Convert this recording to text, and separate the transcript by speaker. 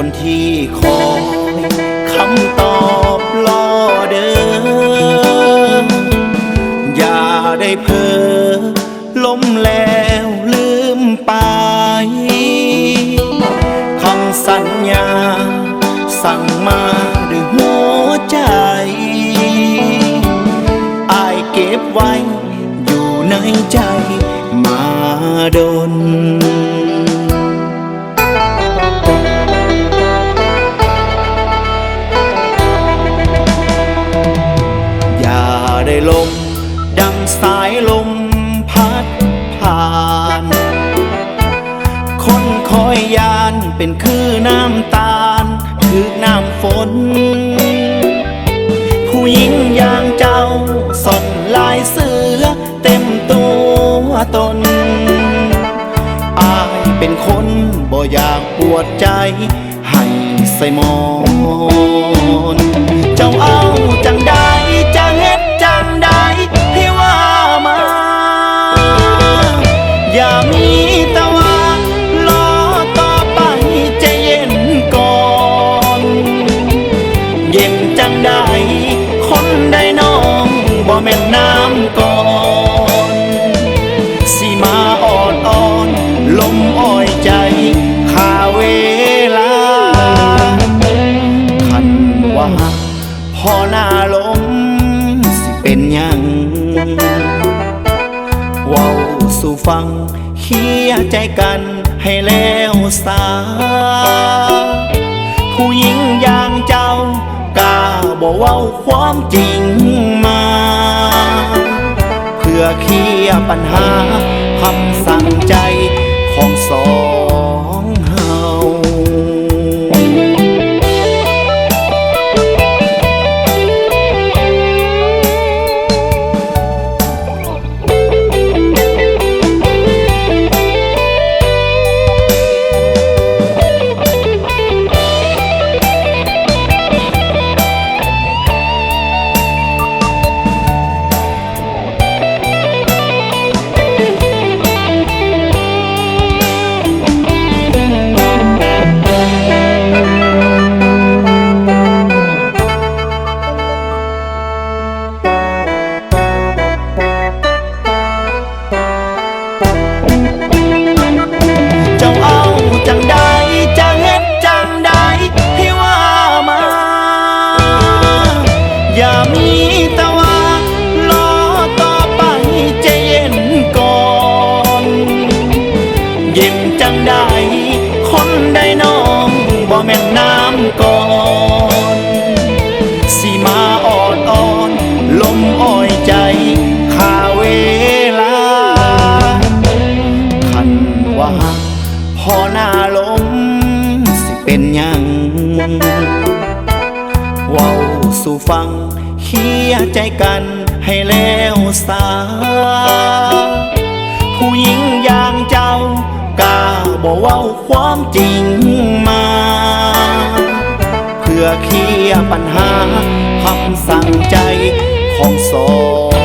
Speaker 1: คนที่คอยคำตอบรอเดิมอย่าได้เพ้อล้มแล้วลืมไปคำสัญญาสั่งมาด้วยหัวใจอ้ายเก็บไว้อยู่ในใจมาดนอย่าได้ลมดังสายลมพัดผ่านคนคอยยานเป็นคือน้ำตาลคือน้ำฝนผู้หญิงอย่างเจ้าส่องลายเสือเต็มตัวตนอายเป็นคนบ่อยากปวดใจให้ใส่หมอนเจ้าเอาจังใดจะเฮ็ดจังใดให้ว่ามาอย่ามีแต่ว่ารอต่อไปใจเย็นก่อนเย็นจังใดคนใดน้องบ่แม่นน้ำก่อนสิมาอ่อนอ่อนลมอ้อยใจข้าเวลาคันว่าพอหน้าลมสิเป็นหยังเว้าสู่ฟังเคลียร์ใจกันให้แล้วสาผู้หญิงอย่างเจ้ากล้าบอกเว้าความจริงมาเพื่อเคลียร์ปัญหาคำสั่งใจของสองเฮาอย่ามีแต่ว่ารอต่อไปใจเย็นก่อนเย็นจังใดคนใดน้องบ่แม่นน้ำก่อนสิมาอ่อนอ่อนลมอ้อยใจข้าเวลาคันว่าพอหน้าลมสิเป็นหยังเว้าสู่ฟังเคลียร์ใจกันให้แล้วสาผู้หญิงอย่างเจ้ากล้าบอกเว้าความจริงมาเพื่อเคลียร์ปัญหาคำสั่งใจของสอง